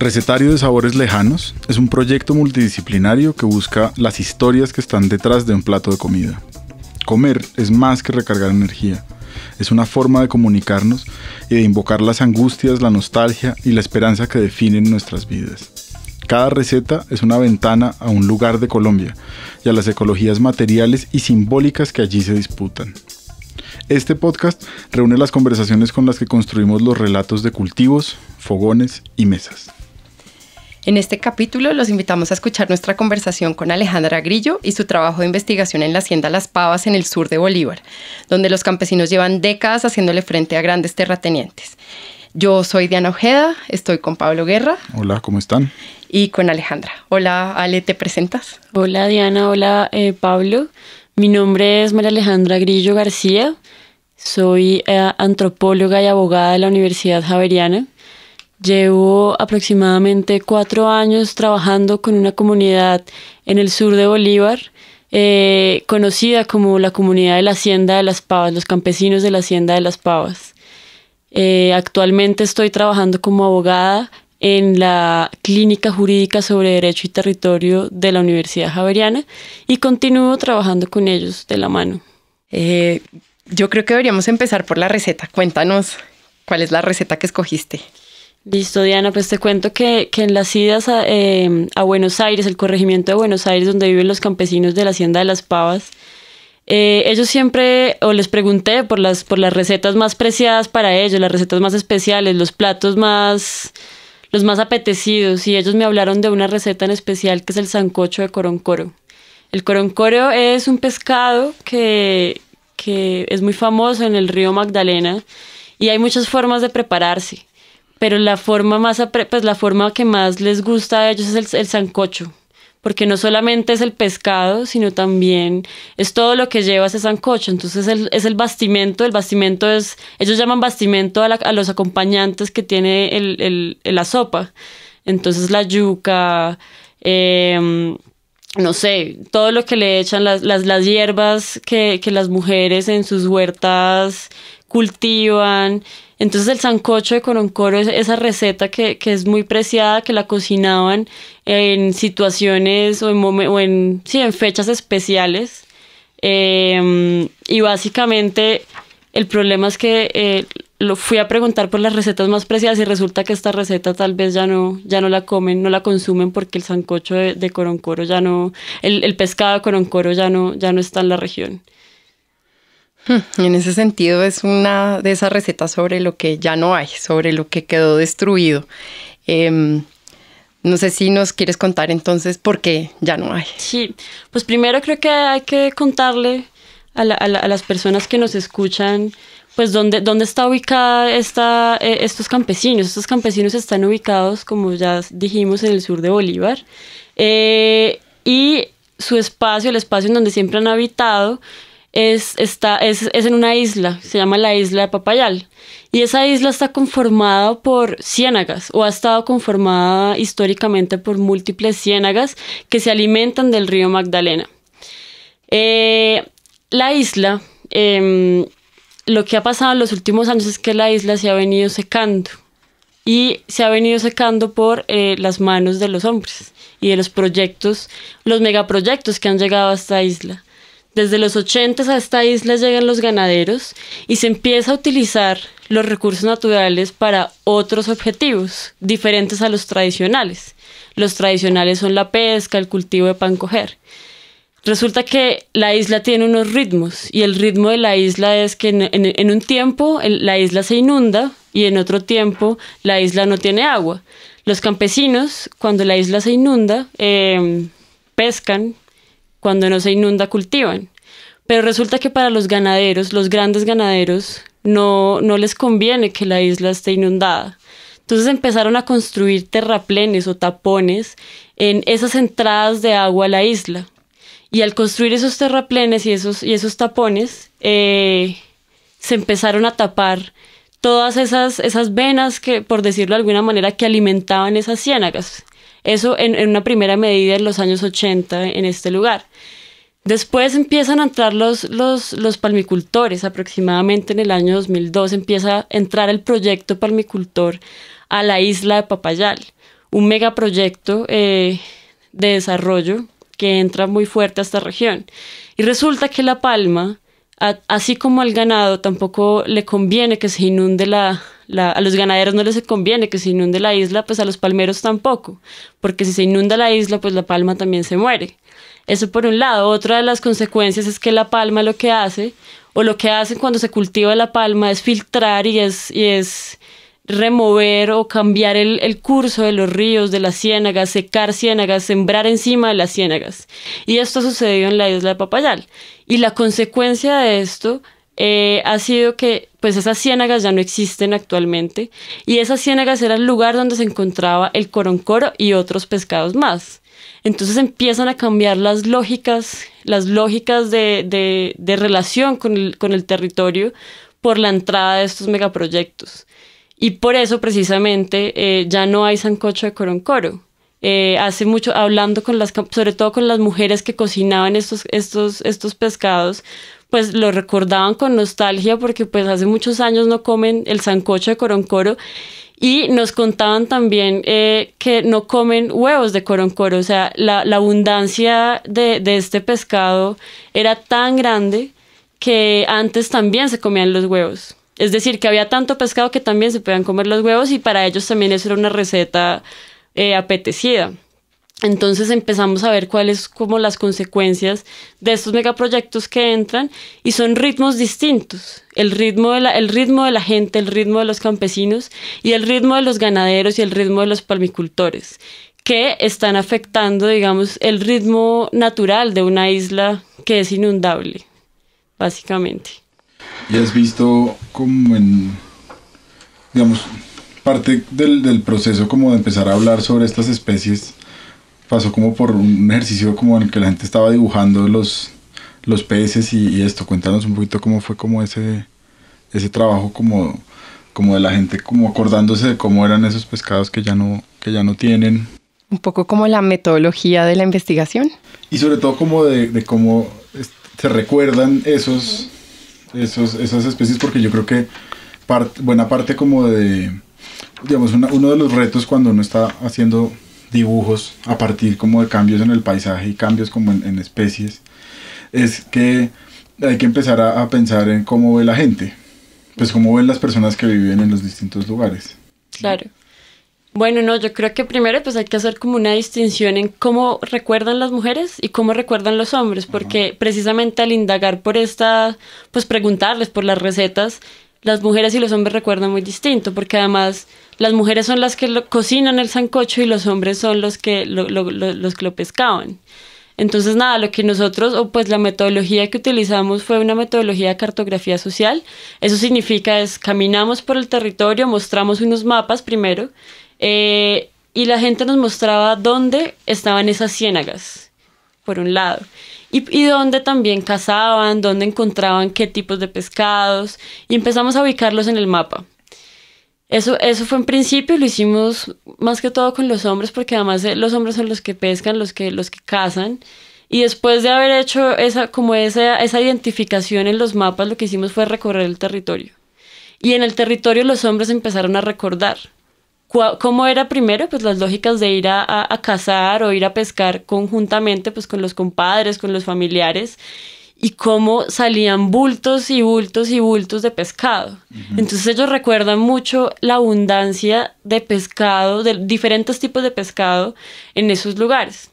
Recetario de Sabores Lejanos es un proyecto multidisciplinario que busca las historias que están detrás de un plato de comida. Comer es más que recargar energía, es una forma de comunicarnos y de invocar las angustias, la nostalgia y la esperanza que definen nuestras vidas. Cada receta es una ventana a un lugar de Colombia y a las ecologías materiales y simbólicas que allí se disputan. Este podcast reúne las conversaciones con las que construimos los relatos de cultivos, fogones y mesas. En este capítulo los invitamos a escuchar nuestra conversación con Alejandra Grillo y su trabajo de investigación en la hacienda Las Pavas en el sur de Bolívar, donde los campesinos llevan décadas haciéndole frente a grandes terratenientes. Yo soy Diana Ojeda, estoy con Pablo Guerra. Hola, ¿cómo están? Y con Alejandra. Hola, Ale, ¿te presentas? Hola, Diana. Hola, Pablo. Mi nombre es María Alejandra Grillo García. Soy antropóloga y abogada de la Universidad Javeriana. Llevo aproximadamente 4 años trabajando con una comunidad en el sur de Bolívar, conocida como la comunidad de la Hacienda de Las Pavas, los campesinos de la Hacienda de Las Pavas. Actualmente estoy trabajando como abogada en la Clínica Jurídica sobre Derecho y Territorio de la Universidad Javeriana y continúo trabajando con ellos de la mano. Yo creo que deberíamos empezar por la receta. Cuéntanos cuál es la receta que escogiste. Listo, Diana, pues te cuento que en las idas a Buenos Aires, el corregimiento de Buenos Aires, donde viven los campesinos de la Hacienda de Las Pavas, ellos siempre, o les pregunté por las recetas más preciadas para ellos, las recetas más especiales, los platos los más apetecidos, y ellos me hablaron de una receta en especial que es el sancocho de coroncoro. El coroncoro es un pescado que es muy famoso en el río Magdalena y hay muchas formas de prepararse, pero la forma que más les gusta a ellos es el sancocho, porque no solamente es el pescado, sino también es todo lo que lleva ese sancocho. Entonces es el bastimento es, ellos llaman bastimento a los acompañantes que tiene la sopa. Entonces la yuca, no sé, todo lo que le echan, las hierbas que las mujeres en sus huertas cultivan. Entonces el sancocho de coroncoro es esa receta que es muy preciada, que la cocinaban en situaciones o en fechas especiales. Y básicamente el problema es que lo fui a preguntar por las recetas más preciadas y resulta que esta receta tal vez ya no la comen, no la consumen porque el sancocho de coroncoro ya no, el pescado de coroncoro ya no está en la región. En ese sentido es una de esas recetas sobre lo que ya no hay, sobre lo que quedó destruido. No sé si nos quieres contar entonces por qué ya no hay. Sí, pues primero creo que hay que contarle a las personas que nos escuchan pues dónde está ubicada estos campesinos. Estos campesinos están ubicados, como ya dijimos, en el sur de Bolívar. Y su espacio, el espacio en donde siempre han habitado, es en una isla, se llama la isla de Papayal, y esa isla está conformada por ciénagas, o ha estado conformada históricamente por múltiples ciénagas que se alimentan del río Magdalena. La isla, lo que ha pasado en los últimos años es que la isla se ha venido secando, y se ha venido secando por las manos de los hombres y de los megaproyectos que han llegado a esta isla. Desde los 80 a esta isla llegan los ganaderos y se empieza a utilizar los recursos naturales para otros objetivos diferentes a los tradicionales. Los tradicionales son la pesca, el cultivo de pan coger. Resulta que la isla tiene unos ritmos y el ritmo de la isla es que en un tiempo la isla se inunda y en otro tiempo la isla no tiene agua. Los campesinos, cuando la isla se inunda, pescan. Cuando no se inunda, cultivan. Pero resulta que para los ganaderos, los grandes ganaderos, no les conviene que la isla esté inundada. Entonces empezaron a construir terraplenes o tapones en esas entradas de agua a la isla. Y al construir esos terraplenes y esos tapones, se empezaron a tapar todas esas venas que, por decirlo de alguna manera, que alimentaban esas ciénagas. Eso en una primera medida en los años 80 en este lugar. Después empiezan a entrar los palmicultores. Aproximadamente en el año 2002 empieza a entrar el proyecto palmicultor a la isla de Papayal. un megaproyecto de desarrollo que entra muy fuerte a esta región. Y resulta que La Palma, así como al ganado, tampoco le conviene que se inunde a los ganaderos no les conviene que se inunde la isla, pues a los palmeros tampoco, porque si se inunda la isla, pues la palma también se muere. Eso por un lado. Otra de las consecuencias es que la palma lo que hace, o lo que hacen cuando se cultiva la palma, es filtrar y es remover o cambiar el curso de los ríos, de las ciénagas, secar ciénagas, sembrar encima de las ciénagas. Y esto ha sucedido en la isla de Papayal. Y la consecuencia de esto ha sido que pues esas ciénagas ya no existen actualmente, y esas ciénagas era el lugar donde se encontraba el coroncoro y otros pescados más. Entonces empiezan a cambiar las lógicas de relación con el territorio por la entrada de estos megaproyectos. Y por eso precisamente ya no hay sancocho de coroncoro. Hace mucho, hablando sobre todo con las mujeres que cocinaban estos pescados, pues lo recordaban con nostalgia porque pues hace muchos años no comen el sancocho de coroncoro, y nos contaban también que no comen huevos de coroncoro. O sea, la abundancia de este pescado era tan grande que antes también se comían los huevos. Es decir, que había tanto pescado que también se podían comer los huevos, y para ellos también eso era una receta apetecida. Entonces empezamos a ver cuáles como las consecuencias de estos megaproyectos que entran, y son ritmos distintos. El ritmo de la gente, el ritmo de los campesinos, y el ritmo de los ganaderos y el ritmo de los palmicultores, que están afectando, digamos, el ritmo natural de una isla que es inundable, básicamente. ¿Y has visto como digamos, parte del proceso como de empezar a hablar sobre estas especies? Pasó como por un ejercicio como en el que la gente estaba dibujando los peces y esto. Cuéntanos un poquito cómo fue como ese trabajo como de la gente como acordándose de cómo eran esos pescados que ya no tienen. Un poco como la metodología de la investigación. Y sobre todo como de cómo se recuerdan esas especies, porque yo creo que buena parte como de, digamos, uno de los retos cuando uno está haciendo dibujos a partir como de cambios en el paisaje y cambios como en especies, es que hay que empezar a pensar en cómo ve la gente, pues cómo ven las personas que viven en los distintos lugares. Claro. Bueno, no, yo creo que primero pues hay que hacer como una distinción en cómo recuerdan las mujeres y cómo recuerdan los hombres, porque precisamente al indagar por pues preguntarles por las recetas, las mujeres y los hombres recuerdan muy distinto, porque además las mujeres son las que cocinan el sancocho y los hombres son los que lo pescaban. Entonces nada, lo que nosotros, o pues la metodología que utilizamos fue una metodología de cartografía social. Eso significa caminamos por el territorio, mostramos unos mapas primero, y la gente nos mostraba dónde estaban esas ciénagas, por un lado. Y dónde también cazaban, dónde encontraban qué tipos de pescados, y empezamos a ubicarlos en el mapa. Eso fue en principio, lo hicimos más que todo con los hombres, porque además los hombres son los que pescan, los que cazan. Y después de haber hecho esa identificación en los mapas, lo que hicimos fue recorrer el territorio. Y en el territorio los hombres empezaron a recordar cómo era primero, pues las lógicas de ir a cazar o ir a pescar conjuntamente, pues con los compadres, con los familiares, y cómo salían bultos y bultos y bultos de pescado. Uh-huh. Entonces ellos recuerdan mucho la abundancia de pescado, de diferentes tipos de pescado en esos lugares.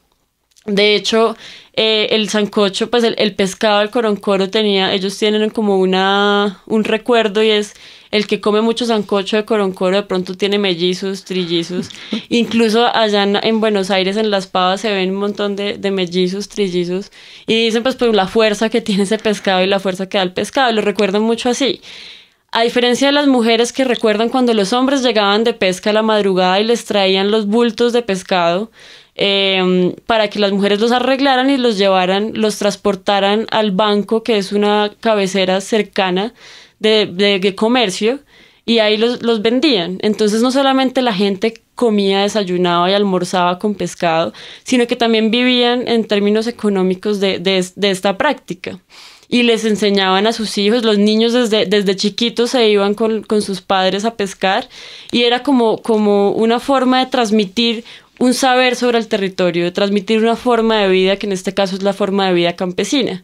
De hecho, el sancocho, pues el pescado del coroncoro ellos tienen como un recuerdo, y es el que come mucho sancocho de coroncoro de pronto tiene mellizos, trillizos. Incluso allá en Buenos Aires, en Las Pavas, se ven un montón de mellizos, trillizos, y dicen pues la fuerza que tiene ese pescado y la fuerza que da el pescado, lo recuerdan mucho así. A diferencia de las mujeres, que recuerdan cuando los hombres llegaban de pesca a la madrugada y les traían los bultos de pescado, para que las mujeres los arreglaran y los transportaran al banco, que es una cabecera cercana de comercio, y ahí los vendían. Entonces no solamente la gente comía, desayunaba y almorzaba con pescado, sino que también vivían en términos económicos de esta práctica. y les enseñaban a sus hijos. Los niños desde chiquitos se iban con sus padres a pescar y era como una forma de transmitir un saber sobre el territorio, de transmitir una forma de vida que en este caso es la forma de vida campesina.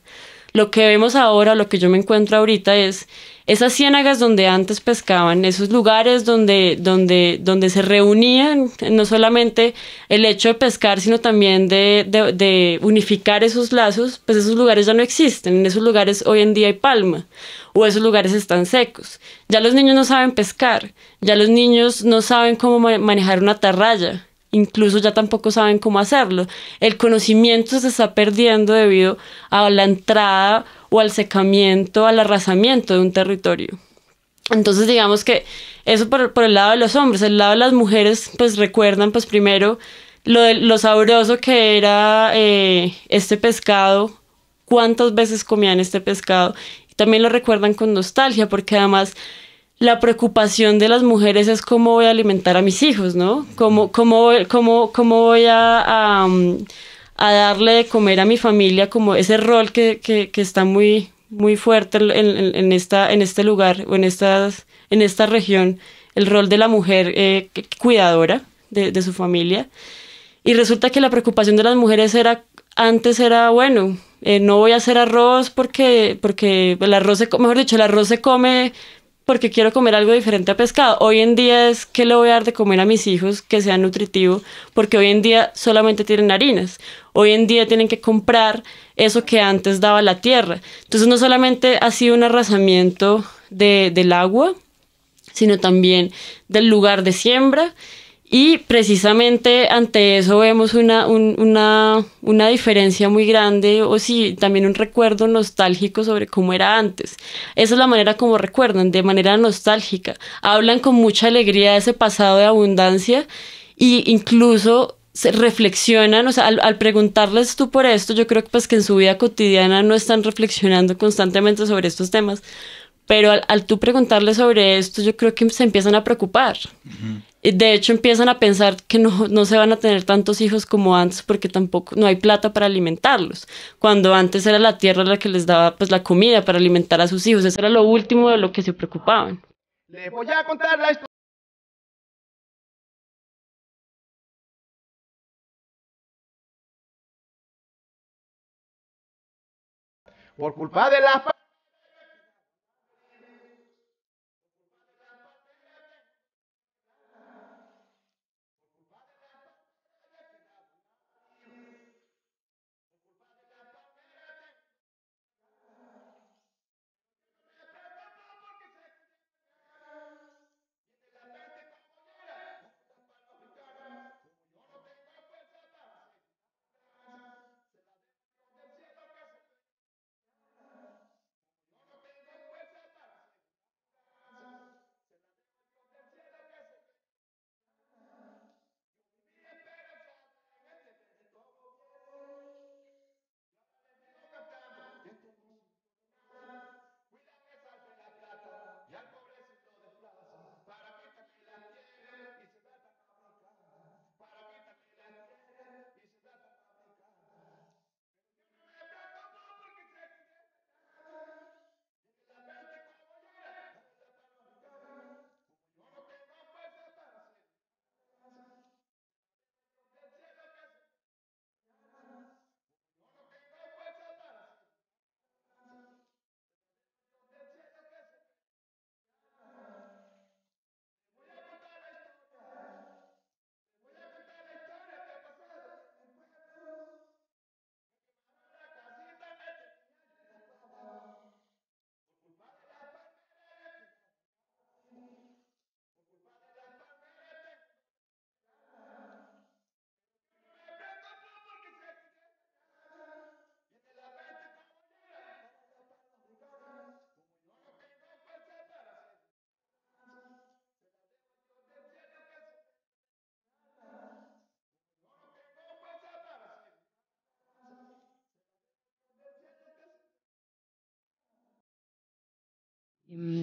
Lo que vemos ahora, lo que yo me encuentro ahorita es esas ciénagas donde antes pescaban, esos lugares donde se reunían, no solamente el hecho de pescar, sino también de unificar esos lazos, pues esos lugares ya no existen. En esos lugares hoy en día hay palma, o esos lugares están secos. Ya los niños no saben pescar, ya los niños no saben cómo manejar una atarraya. Incluso ya tampoco saben cómo hacerlo. El conocimiento se está perdiendo debido a la entrada o al secamiento, al arrasamiento de un territorio. Entonces digamos que eso por el lado de los hombres. El lado de las mujeres pues recuerdan pues primero lo sabroso que era este pescado, cuántas veces comían este pescado. Y también lo recuerdan con nostalgia porque además la preocupación de las mujeres es cómo voy a alimentar a mis hijos, ¿no? Cómo voy a darle de comer a mi familia, como ese rol que está muy, muy fuerte en este lugar o en esta región, el rol de la mujer cuidadora de su familia. Y resulta que la preocupación de las mujeres antes era, bueno, no voy a hacer arroz porque el arroz se come porque quiero comer algo diferente a pescado. Hoy en día es qué le voy a dar de comer a mis hijos que sea nutritivo, porque hoy en día solamente tienen harinas. Hoy en día tienen que comprar eso que antes daba la tierra. Entonces no solamente ha sido un arrasamiento del agua, sino también del lugar de siembra. Y precisamente ante eso vemos una diferencia muy grande, o sí, también un recuerdo nostálgico sobre cómo era antes. Esa es la manera como recuerdan, de manera nostálgica. Hablan con mucha alegría de ese pasado de abundancia e incluso se reflexionan, o sea, al preguntarles tú por esto, yo creo que pues que en su vida cotidiana no están reflexionando constantemente sobre estos temas, pero al tú preguntarles sobre esto, yo creo que se empiezan a preocupar. Uh-huh. De hecho, empiezan a pensar que no se van a tener tantos hijos como antes porque tampoco no hay plata para alimentarlos. Cuando antes era la tierra la que les daba pues la comida para alimentar a sus hijos. Eso era lo último de lo que se preocupaban. Le voy a contar la historia. Por culpa de la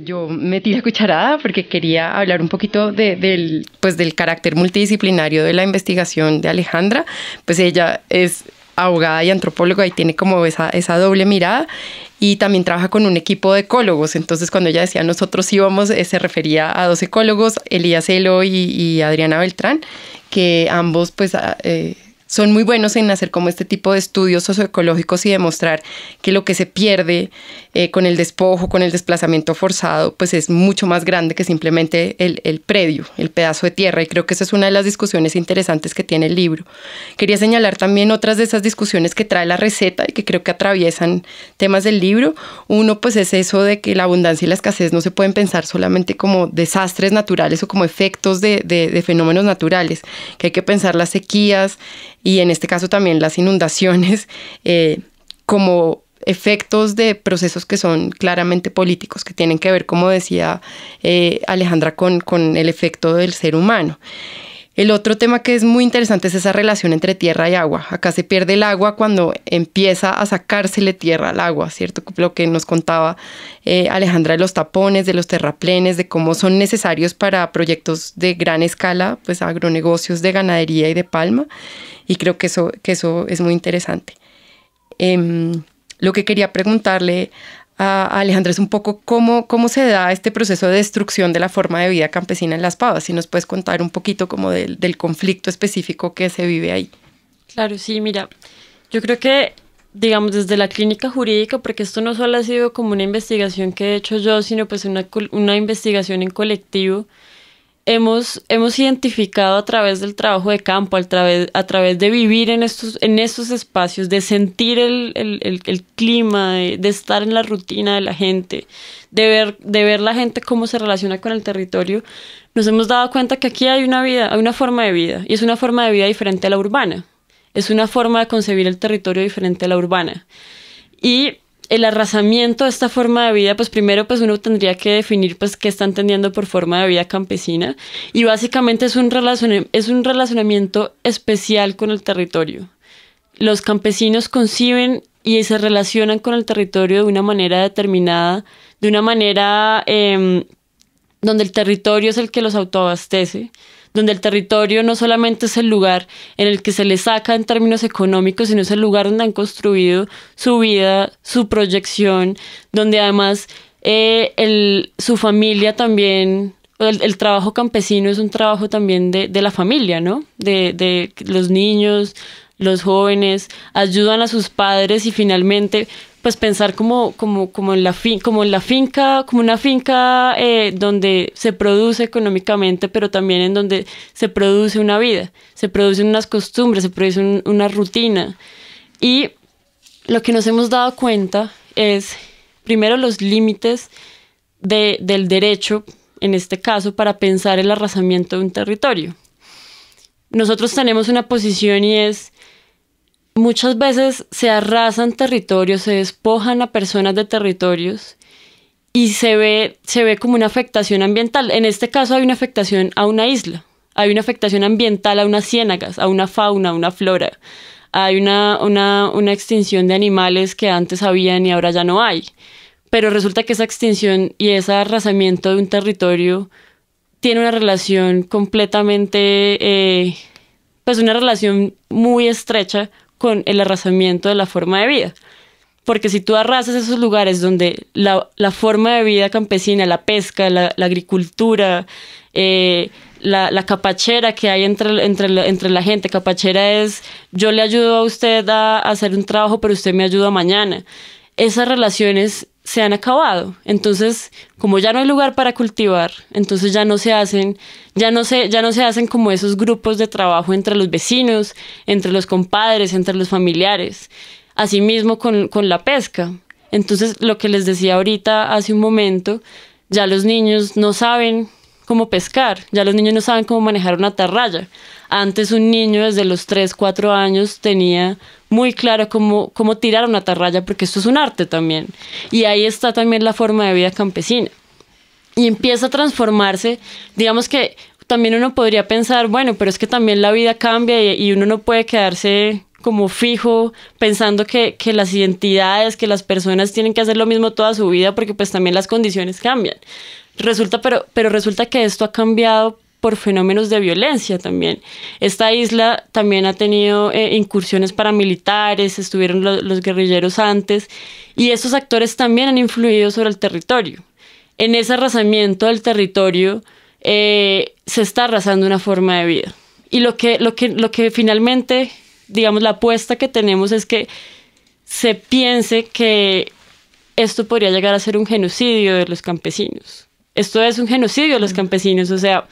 Yo metí la cucharada porque quería hablar un poquito del carácter multidisciplinario de la investigación de Alejandra. Pues ella es abogada y antropóloga y tiene como esa doble mirada. Y también trabaja con un equipo de ecólogos. Entonces, cuando ella decía nosotros íbamos, se refería a 2 ecólogos, Elías Elo y Adriana Beltrán, que ambos pues son muy buenos en hacer como este tipo de estudios socioecológicos y demostrar que lo que se pierde con el despojo, con el desplazamiento forzado, pues es mucho más grande que simplemente el predio, el pedazo de tierra. Y creo que esa es una de las discusiones interesantes que tiene el libro. Quería señalar también otras de esas discusiones que trae la receta y que creo que atraviesan temas del libro. Uno, pues es eso de que la abundancia y la escasez no se pueden pensar solamente como desastres naturales o como efectos de fenómenos naturales, que hay que pensar las sequías, y en este caso también las inundaciones como efectos de procesos que son claramente políticos, que tienen que ver, como decía Alejandra, con el efecto del ser humano. El otro tema que es muy interesante es esa relación entre tierra y agua. Acá se pierde el agua cuando empieza a sacársele tierra al agua, ¿cierto? Lo que nos contaba Alejandra de los tapones, de los terraplenes, de cómo son necesarios para proyectos de gran escala, pues agronegocios de ganadería y de palma. Y creo que eso es muy interesante. Lo que quería preguntarle a Alejandra es un poco cómo se da este proceso de destrucción de la forma de vida campesina en Las Pavas. Si nos puedes contar un poquito como del conflicto específico que se vive ahí. Claro, sí, mira, yo creo que, digamos, desde la clínica jurídica, porque esto no solo ha sido como una investigación que he hecho yo, sino pues una investigación en colectivo, hemos identificado a través del trabajo de campo, a través de vivir en estos espacios, de sentir el clima, de estar en la rutina de la gente, de ver la gente cómo se relaciona con el territorio, nos hemos dado cuenta que aquí hay una forma de vida, y es una forma de vida diferente a la urbana. Es una forma de concebir el territorio diferente a la urbana. Y el arrasamiento de esta forma de vida, pues primero pues uno tendría que definir pues qué está entendiendo por forma de vida campesina, y básicamente es un relacionamiento especial con el territorio. Los campesinos conciben y se relacionan con el territorio de una manera determinada, de una manera donde el territorio es el que los autoabastece, donde el territorio no solamente es el lugar en el que se les saca en términos económicos, sino es el lugar donde han construido su vida, su proyección, donde además su familia también, el trabajo campesino es un trabajo también de la familia, ¿no? De los niños, los jóvenes, ayudan a sus padres y finalmente pues pensar como una finca donde se produce económicamente, pero también en donde se produce una vida, se producen unas costumbres, se produce una rutina. Y lo que nos hemos dado cuenta es, primero, los límites del derecho, en este caso, para pensar el arrasamiento de un territorio. Nosotros tenemos una posición y es: muchas veces se arrasan territorios, se despojan a personas de territorios y se ve como una afectación ambiental. En este caso hay una afectación a una isla, hay una afectación ambiental a unas ciénagas, a una fauna, a una flora. Hay una extinción de animales que antes habían y ahora ya no hay. Pero resulta que esa extinción y ese arrasamiento de un territorio tiene una relación completamente, pues una relación muy estrecha con el arrasamiento de la forma de vida. Porque si tú arrasas esos lugares donde la forma de vida campesina, la pesca, la agricultura, la capachera que hay entre la gente, capachera es: yo le ayudo a usted a hacer un trabajo, pero usted me ayuda mañana. Esas relaciones se han acabado. Entonces, como ya no hay lugar para cultivar, entonces ya no se hacen como esos grupos de trabajo entre los vecinos, entre los compadres, entre los familiares. Asimismo con la pesca. Entonces, lo que les decía ahorita hace un momento, ya los niños no saben cómo pescar, ya los niños no saben cómo manejar una atarraya. Antes un niño desde los 3, 4 años tenía muy claro cómo tirar una atarraya, porque esto es un arte también. Y ahí está también la forma de vida campesina. Y empieza a transformarse, digamos que también uno podría pensar, bueno, pero es que también la vida cambia y uno no puede quedarse como fijo pensando que las identidades, que las personas tienen que hacer lo mismo toda su vida, porque pues también las condiciones cambian. Pero resulta que esto ha cambiado por fenómenos de violencia también. Esta isla también ha tenido incursiones paramilitares, estuvieron los guerrilleros antes, y estos actores también han influido sobre el territorio. En ese arrasamiento del territorio se está arrasando una forma de vida. Y lo que finalmente, digamos, la apuesta que tenemos es que se piense que esto podría llegar a ser un genocidio de los campesinos. Esto es un genocidio de los campesinos, o sea,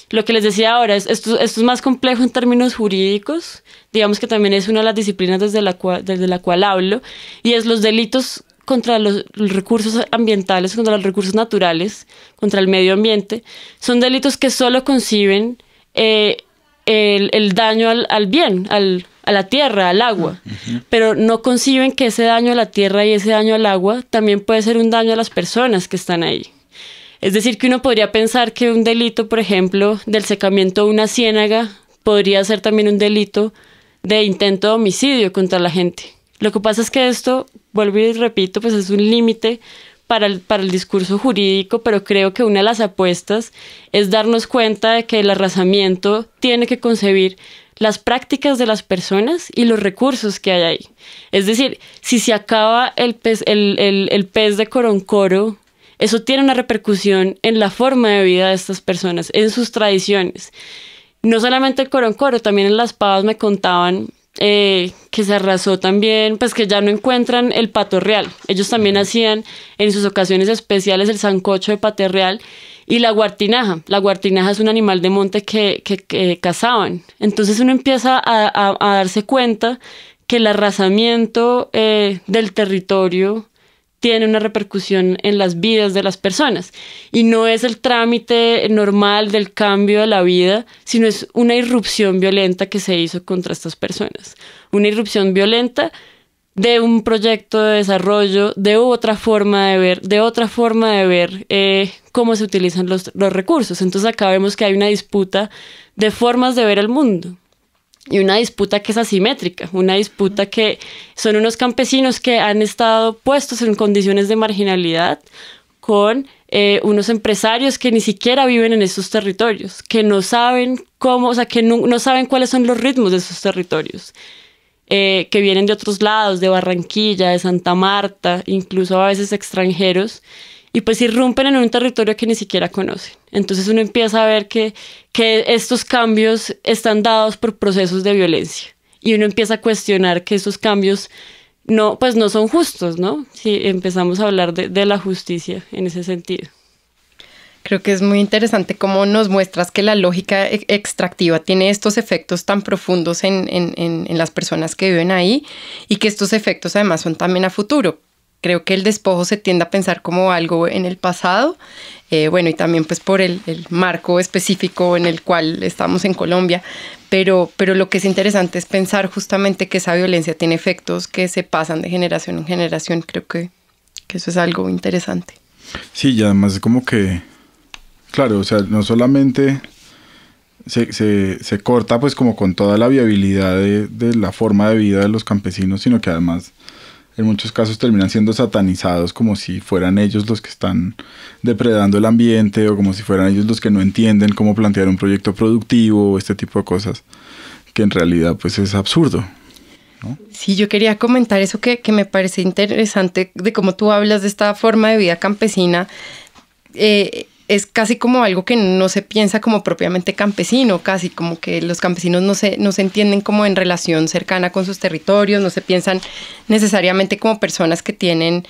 lo que les decía ahora, esto es más complejo en términos jurídicos, digamos que también es una de las disciplinas desde la cual hablo, y es los delitos contra los recursos ambientales, contra los recursos naturales, contra el medio ambiente, son delitos que solo conciben el daño al bien, a la tierra, al agua, pero no conciben que ese daño a la tierra y ese daño al agua también puede ser un daño a las personas que están ahí. Es decir, que uno podría pensar que un delito, por ejemplo, del secamiento de una ciénaga podría ser también un delito de intento de homicidio contra la gente. Lo que pasa es que esto, vuelvo y repito, pues es un límite para el discurso jurídico, pero creo que una de las apuestas es darnos cuenta de que el arrasamiento tiene que concebir las prácticas de las personas y los recursos que hay ahí. Es decir, si se acaba el pez de Coroncoro, eso tiene una repercusión en la forma de vida de estas personas, en sus tradiciones. No solamente el Coroncoro, también en Las Pavas me contaban que se arrasó también, pues que ya no encuentran el pato real. Ellos también hacían en sus ocasiones especiales el sancocho de pato real y la guartinaja. La guartinaja es un animal de monte que cazaban. Entonces uno empieza a darse cuenta que el arrasamiento del territorio tiene una repercusión en las vidas de las personas. Y no es el trámite normal del cambio de la vida, sino es una irrupción violenta que se hizo contra estas personas. Una irrupción violenta de un proyecto de desarrollo, de otra forma de ver cómo se utilizan los recursos. Entonces acá vemos que hay una disputa de formas de ver el mundo. Y una disputa que es asimétrica, una disputa que son unos campesinos que han estado puestos en condiciones de marginalidad con unos empresarios que ni siquiera viven en estos territorios, que no saben cómo, o sea, que no saben cuáles son los ritmos de esos territorios, que vienen de otros lados, de Barranquilla, de Santa Marta, incluso a veces extranjeros, y pues irrumpen en un territorio que ni siquiera conocen. Entonces uno empieza a ver que estos cambios están dados por procesos de violencia y uno empieza a cuestionar que esos cambios no son justos, ¿no? Si empezamos a hablar de la justicia en ese sentido. Creo que es muy interesante cómo nos muestras que la lógica extractiva tiene estos efectos tan profundos en las personas que viven ahí y que estos efectos además son también a futuro. Creo que el despojo se tiende a pensar como algo en el pasado, y también pues por el marco específico en el cual estamos en Colombia, pero lo que es interesante es pensar justamente que esa violencia tiene efectos que se pasan de generación en generación. Creo que eso es algo interesante. Sí, y además es como que, claro, o sea, no solamente se corta pues como con toda la viabilidad de la forma de vida de los campesinos, sino que además en muchos casos terminan siendo satanizados como si fueran ellos los que están depredando el ambiente o como si fueran ellos los que no entienden cómo plantear un proyecto productivo o este tipo de cosas, que en realidad pues es absurdo, ¿no? Sí, yo quería comentar eso que me parece interesante de cómo tú hablas de esta forma de vida campesina. Es casi como algo que no se piensa como propiamente campesino, casi como que los campesinos no se entienden como en relación cercana con sus territorios, no se piensan necesariamente como personas que tienen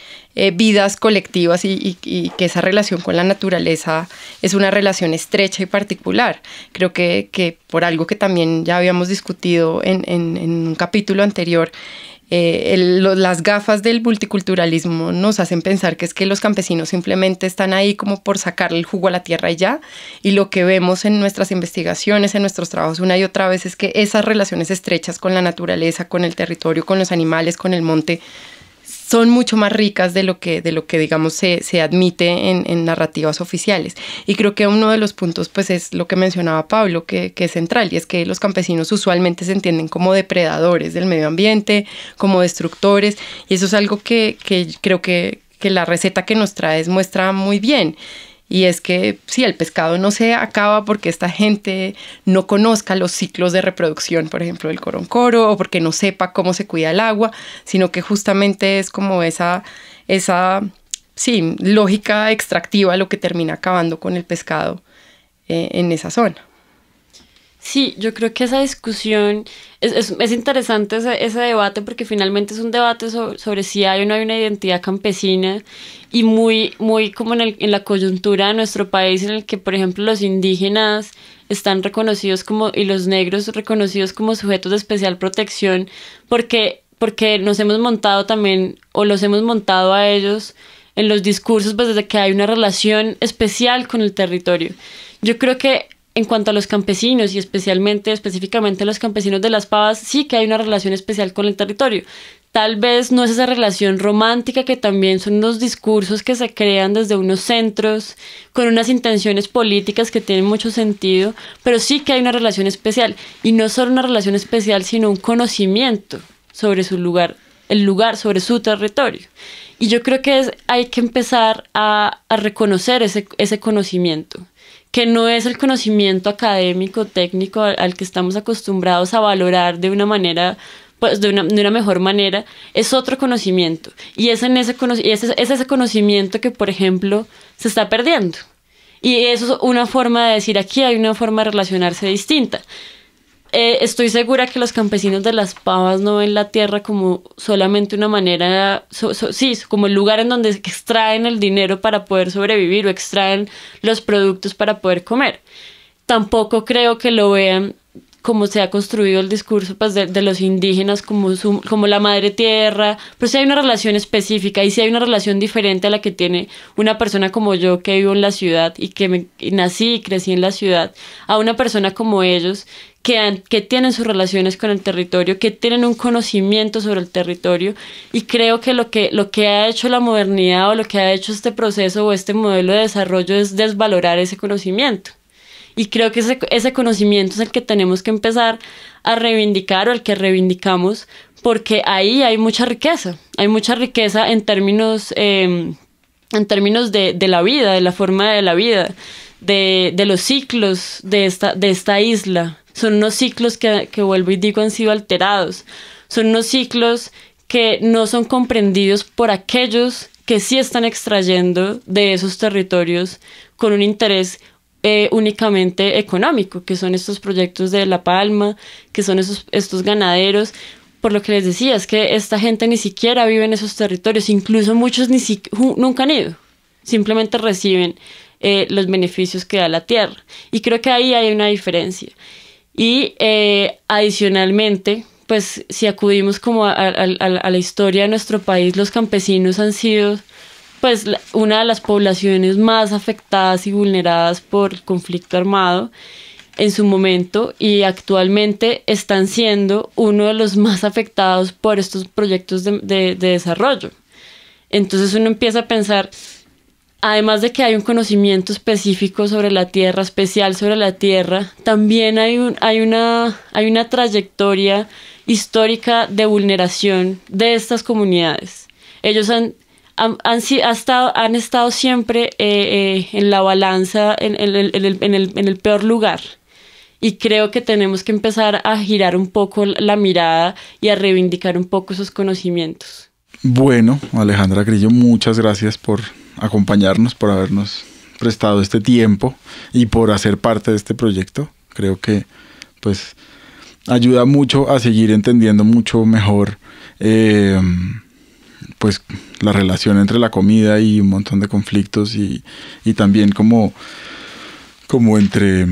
vidas colectivas y que esa relación con la naturaleza es una relación estrecha y particular. Creo que por algo que también ya habíamos discutido en un capítulo anterior, las gafas del multiculturalismo nos hacen pensar que es que los campesinos simplemente están ahí como por sacarle el jugo a la tierra y ya, y lo que vemos en nuestras investigaciones, en nuestros trabajos una y otra vez es que esas relaciones estrechas con la naturaleza, con el territorio, con los animales, con el monte, son mucho más ricas de lo que digamos se admite en narrativas oficiales. Y creo que uno de los puntos pues es lo que mencionaba Pablo, que es central, y es que los campesinos usualmente se entienden como depredadores del medio ambiente, como destructores, y eso es algo que creo que la receta que nos traes muestra muy bien. Y es que sí, el pescado no se acaba porque esta gente no conozca los ciclos de reproducción, por ejemplo, del coroncoro, o porque no sepa cómo se cuida el agua, sino que justamente es como esa sí, lógica extractiva lo que termina acabando con el pescado en esa zona. Sí, yo creo que esa discusión es interesante ese debate porque finalmente es un debate sobre si hay o no hay una identidad campesina y muy como en la coyuntura de nuestro país en el que, por ejemplo, los indígenas están reconocidos como y los negros reconocidos como sujetos de especial protección porque nos hemos montado también o los hemos montado a ellos en los discursos pues desde que hay una relación especial con el territorio. Yo creo que en cuanto a los campesinos y específicamente los campesinos de las Pavas, sí que hay una relación especial con el territorio. Tal vez no es esa relación romántica que también son unos discursos que se crean desde unos centros con unas intenciones políticas que tienen mucho sentido, pero sí que hay una relación especial y no solo una relación especial, sino un conocimiento sobre su lugar, sobre su territorio. Y yo creo que hay que empezar a reconocer ese conocimiento, que no es el conocimiento académico, técnico, al que estamos acostumbrados a valorar de una manera, pues de una mejor manera, es otro conocimiento. Y es ese conocimiento que, por ejemplo, se está perdiendo. Y eso es una forma de decir, aquí hay una forma de relacionarse distinta. Estoy segura que los campesinos de las Pavas no ven la tierra como solamente una manera, como el lugar en donde extraen el dinero para poder sobrevivir o extraen los productos para poder comer. Tampoco creo que lo vean como se ha construido el discurso pues, de los indígenas como la madre tierra, pero sí hay una relación específica y sí hay una relación diferente a la que tiene una persona como yo que vivo en la ciudad y que nací y crecí en la ciudad, a una persona como ellos que tienen sus relaciones con el territorio, que tienen un conocimiento sobre el territorio y creo que lo que ha hecho la modernidad o lo que ha hecho este proceso o este modelo de desarrollo es desvalorar ese conocimiento. Y creo que ese conocimiento es el que tenemos que empezar a reivindicar o el que reivindicamos porque ahí hay mucha riqueza en términos de la vida, de la forma de la vida, de los ciclos de esta isla. Son unos ciclos que vuelvo y digo han sido alterados. Son unos ciclos que no son comprendidos por aquellos que sí están extrayendo de esos territorios con un interés únicamente económico, que son estos proyectos de La Palma, que son estos ganaderos. Por lo que les decía, es que esta gente ni siquiera vive en esos territorios, incluso muchos nunca han ido, simplemente reciben los beneficios que da la tierra. Y creo que ahí hay una diferencia. Y adicionalmente, pues si acudimos como a la historia de nuestro país, los campesinos han sido pues una de las poblaciones más afectadas y vulneradas por el conflicto armado en su momento y actualmente están siendo uno de los más afectados por estos proyectos de desarrollo. Entonces uno empieza a pensar, además de que hay un conocimiento específico sobre la tierra, especial sobre la tierra, también hay una trayectoria histórica de vulneración de estas comunidades. Ellos han estado siempre en la balanza, en el peor lugar. Y creo que tenemos que empezar a girar un poco la mirada y a reivindicar un poco esos conocimientos. Bueno, Alejandra Grillo, muchas gracias por acompañarnos, por habernos prestado este tiempo y por hacer parte de este proyecto. Creo que pues ayuda mucho a seguir entendiendo mucho mejor pues la relación entre la comida y un montón de conflictos y también como entre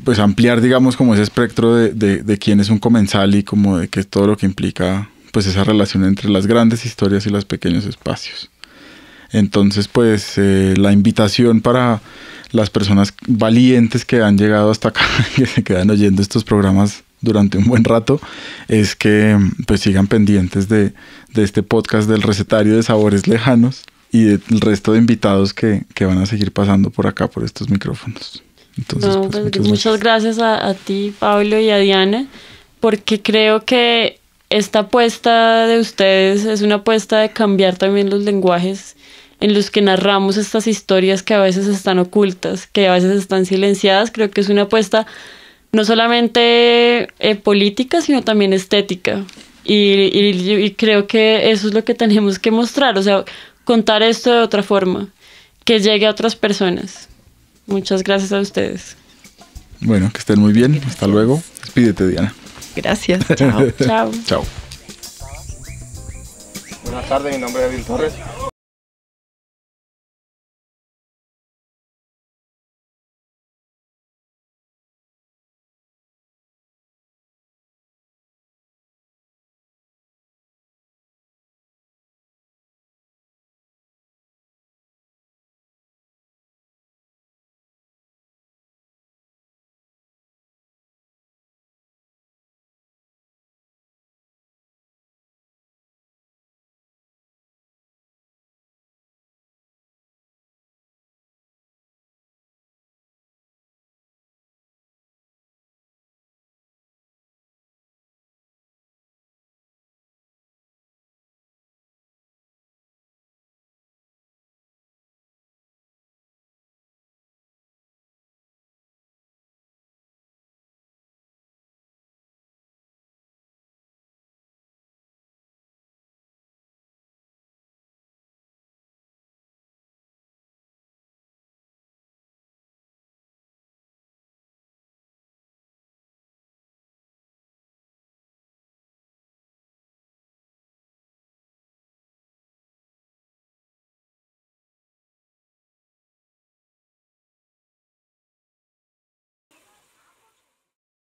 pues ampliar digamos como ese espectro de quién es un comensal y como de qué es todo lo que implica pues esa relación entre las grandes historias y los pequeños espacios. Entonces pues la invitación para las personas valientes que han llegado hasta acá, que se quedan oyendo estos programas durante un buen rato, es que pues sigan pendientes de este podcast del recetario de sabores lejanos y del resto de invitados que van a seguir pasando por acá, por estos micrófonos. Entonces, no, pues, muchas gracias a ti, Pablo, y a Diana, porque creo que esta apuesta de ustedes es una apuesta de cambiar también los lenguajes en los que narramos estas historias que a veces están ocultas, que a veces están silenciadas. Creo que es una apuesta no solamente política, sino también estética. Y creo que eso es lo que tenemos que mostrar, o sea, contar esto de otra forma, que llegue a otras personas. Muchas gracias a ustedes. Bueno, que estén muy bien. Gracias. Hasta luego. Despídete, Diana. Gracias. Chao. Chao. Chao. Buenas tardes, mi nombre es Edil Torres.